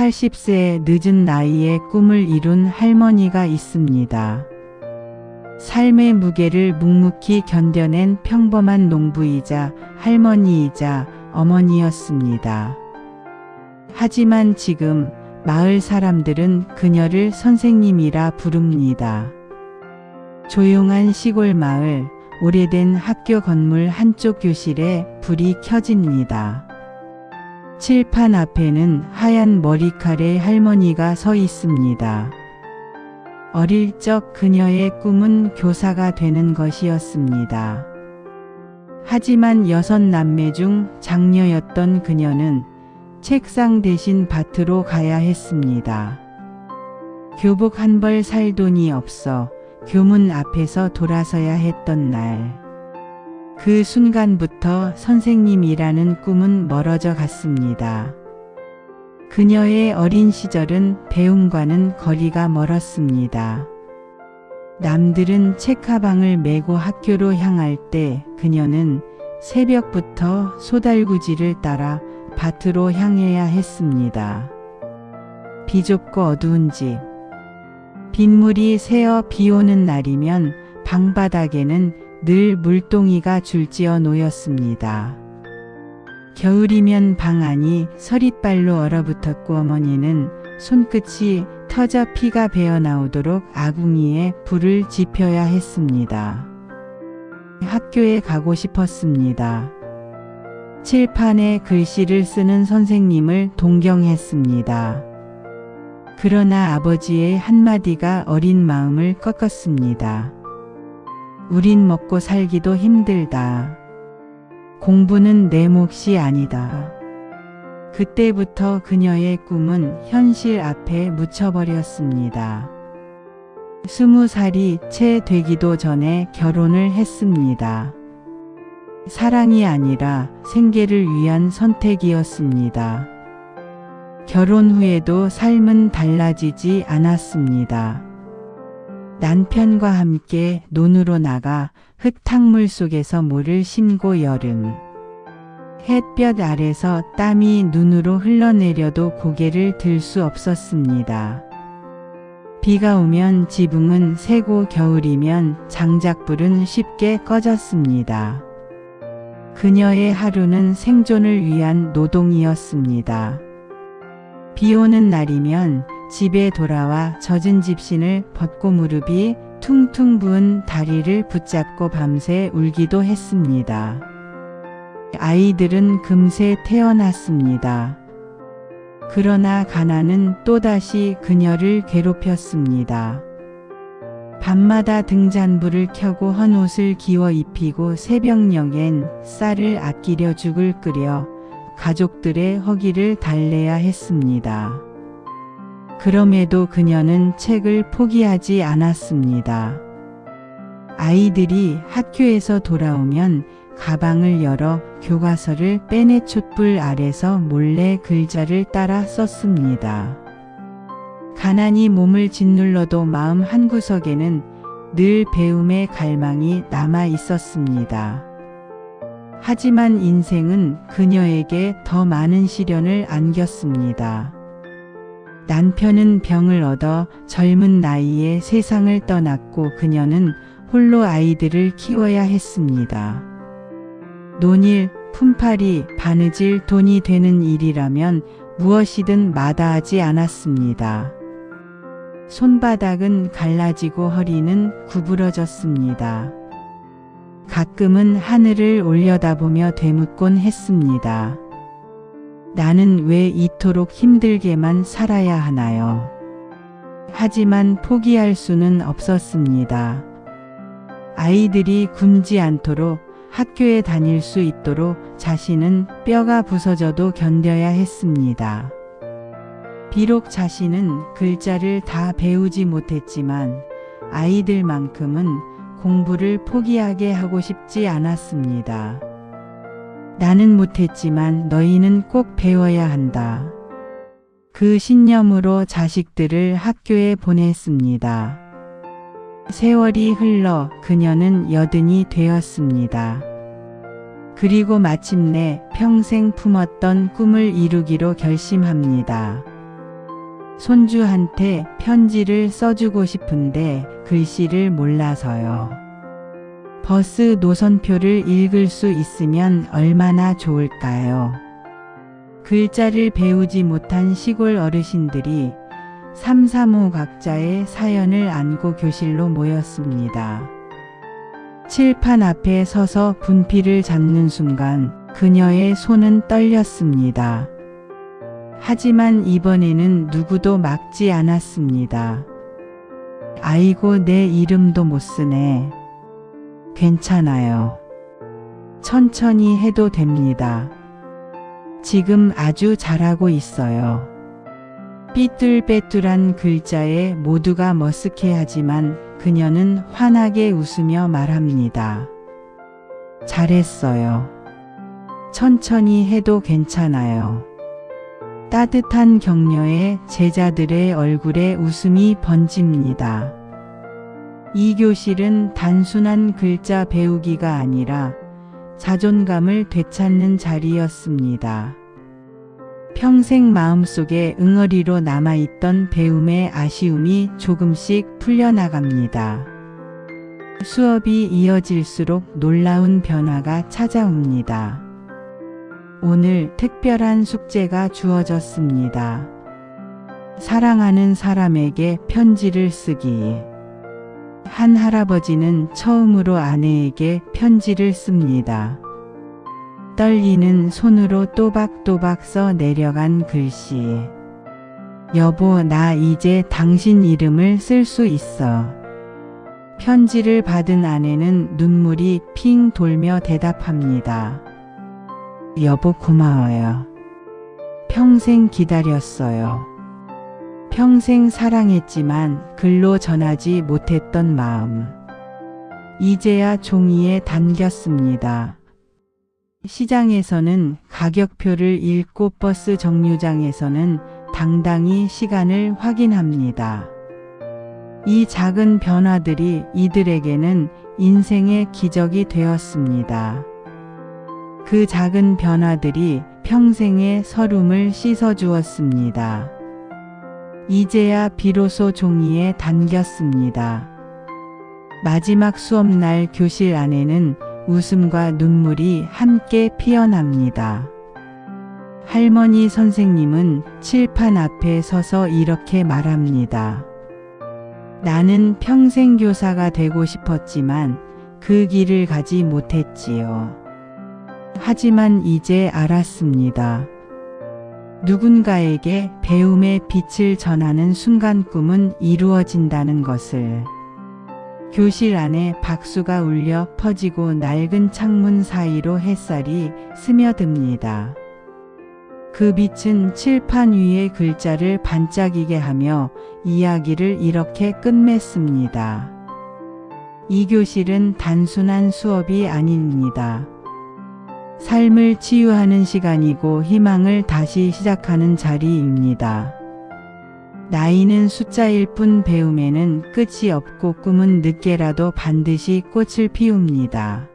80세의 늦은 나이에 꿈을 이룬 할머니가 있습니다. 삶의 무게를 묵묵히 견뎌낸 평범한 농부이자 할머니이자 어머니였습니다. 하지만 지금 마을 사람들은 그녀를 선생님이라 부릅니다. 조용한 시골 마을, 오래된 학교 건물 한쪽 교실에 불이 켜집니다. 칠판 앞에는 하얀 머리칼의 할머니가 서 있습니다. 어릴 적 그녀의 꿈은 교사가 되는 것이었습니다. 하지만 6남매 중 장녀였던 그녀는 책상 대신 밭으로 가야 했습니다. 교복 한 벌 살 돈이 없어 교문 앞에서 돌아서야 했던 날. 그 순간부터 선생님이라는 꿈은 멀어져 갔습니다. 그녀의 어린 시절은 배움과는 거리가 멀었습니다. 남들은 책가방을 메고 학교로 향할 때 그녀는 새벽부터 소달구지를 따라 밭으로 향해야 했습니다. 비좁고 어두운 집. 빗물이 새어 비오는 날이면 방바닥에는 늘 물동이가 줄지어 놓였습니다. 겨울이면 방 안이 서릿발로 얼어붙었고 어머니는 손끝이 터져 피가 배어나오도록 아궁이에 불을 지펴야 했습니다. 학교에 가고 싶었습니다. 칠판에 글씨를 쓰는 선생님을 동경했습니다. 그러나 아버지의 한마디가 어린 마음을 꺾었습니다. 우린 먹고 살기도 힘들다. 공부는 내 몫이 아니다. 그때부터 그녀의 꿈은 현실 앞에 묻혀버렸습니다. 20살이 채 되기도 전에 결혼을 했습니다. 사랑이 아니라 생계를 위한 선택이었습니다. 결혼 후에도 삶은 달라지지 않았습니다. 남편과 함께 논으로 나가 흙탕물 속에서 모를 심고 여름. 햇볕 아래서 땀이 눈으로 흘러내려도 고개를 들 수 없었습니다. 비가 오면 지붕은 새고 겨울이면 장작불은 쉽게 꺼졌습니다. 그녀의 하루는 생존을 위한 노동이었습니다. 비 오는 날이면 집에 돌아와 젖은 집신을 벗고 무릎이 퉁퉁 부은 다리를 붙잡고 밤새 울기도 했습니다. 아이들은 금세 태어났습니다. 그러나 가난은 또다시 그녀를 괴롭혔습니다. 밤마다 등잔불을 켜고 헌 옷을 기워 입히고 새벽녘엔 쌀을 아끼려 죽을 끓여 가족들의 허기를 달래야 했습니다. 그럼에도 그녀는 책을 포기하지 않았습니다. 아이들이 학교에서 돌아오면 가방을 열어 교과서를 빼내 촛불 아래서 몰래 글자를 따라 썼습니다. 가난이 몸을 짓눌러도 마음 한구석에는 늘 배움의 갈망이 남아 있었습니다. 하지만 인생은 그녀에게 더 많은 시련을 안겼습니다. 남편은 병을 얻어 젊은 나이에 세상을 떠났고 그녀는 홀로 아이들을 키워야 했습니다. 논일, 품팔이, 바느질, 돈이 되는 일이라면 무엇이든 마다하지 않았습니다. 손바닥은 갈라지고 허리는 구부러졌습니다. 가끔은 하늘을 올려다보며 되묻곤 했습니다. 나는 왜 이토록 힘들게만 살아야 하나요? 하지만 포기할 수는 없었습니다. 아이들이 굶지 않도록 학교에 다닐 수 있도록 자신은 뼈가 부서져도 견뎌야 했습니다. 비록 자신은 글자를 다 배우지 못했지만 아이들만큼은 공부를 포기하게 하고 싶지 않았습니다. 나는 못했지만 너희는 꼭 배워야 한다. 그 신념으로 자식들을 학교에 보냈습니다. 세월이 흘러 그녀는 80이 되었습니다. 그리고 마침내 평생 품었던 꿈을 이루기로 결심합니다. 손주한테 편지를 써주고 싶은데 글씨를 몰라서요. 버스 노선표를 읽을 수 있으면 얼마나 좋을까요? 글자를 배우지 못한 시골 어르신들이 335 각자의 사연을 안고 교실로 모였습니다. 칠판 앞에 서서 분필을 잡는 순간 그녀의 손은 떨렸습니다. 하지만 이번에는 누구도 막지 않았습니다. 아이고, 내 이름도 못 쓰네. 괜찮아요. 천천히 해도 됩니다. 지금 아주 잘하고 있어요. 삐뚤빼뚤한 글자에 모두가 머쓱해하지만 그녀는 환하게 웃으며 말합니다. 잘했어요. 천천히 해도 괜찮아요. 따뜻한 격려에 제자들의 얼굴에 웃음이 번집니다. 이 교실은 단순한 글자 배우기가 아니라 자존감을 되찾는 자리였습니다. 평생 마음속에 응어리로 남아있던 배움의 아쉬움이 조금씩 풀려나갑니다. 수업이 이어질수록 놀라운 변화가 찾아옵니다. 오늘 특별한 숙제가 주어졌습니다. 사랑하는 사람에게 편지를 쓰기. 한 할아버지는 처음으로 아내에게 편지를 씁니다. 떨리는 손으로 또박또박 써 내려간 글씨. 여보, 나 이제 당신 이름을 쓸 수 있어. 편지를 받은 아내는 눈물이 핑 돌며 대답합니다. 여보, 고마워요. 평생 기다렸어요. 평생 사랑했지만 글로 전하지 못했던 마음. 이제야 종이에 담겼습니다. 시장에서는 가격표를 읽고 버스 정류장에서는 당당히 시간을 확인합니다. 이 작은 변화들이 이들에게는 인생의 기적이 되었습니다. 그 작은 변화들이 평생의 서름을 씻어주었습니다. 이제야 비로소 종이에 담겼습니다. 마지막 수업날 교실 안에는 웃음과 눈물이 함께 피어납니다. 할머니 선생님은 칠판 앞에 서서 이렇게 말합니다. 나는 평생 교사가 되고 싶었지만 그 길을 가지 못했지요. 하지만 이제 알았습니다. 누군가에게 배움의 빛을 전하는 순간 꿈은 이루어진다는 것을. 교실 안에 박수가 울려 퍼지고 낡은 창문 사이로 햇살이 스며듭니다. 그 빛은 칠판 위의 글자를 반짝이게 하며 이야기를 이렇게 끝맺습니다. 이 교실은 단순한 수업이 아닙니다. 삶을 치유하는 시간이고 희망을 다시 시작하는 자리입니다. 나이는 숫자일 뿐 배움에는 끝이 없고 꿈은 늦게라도 반드시 꽃을 피웁니다.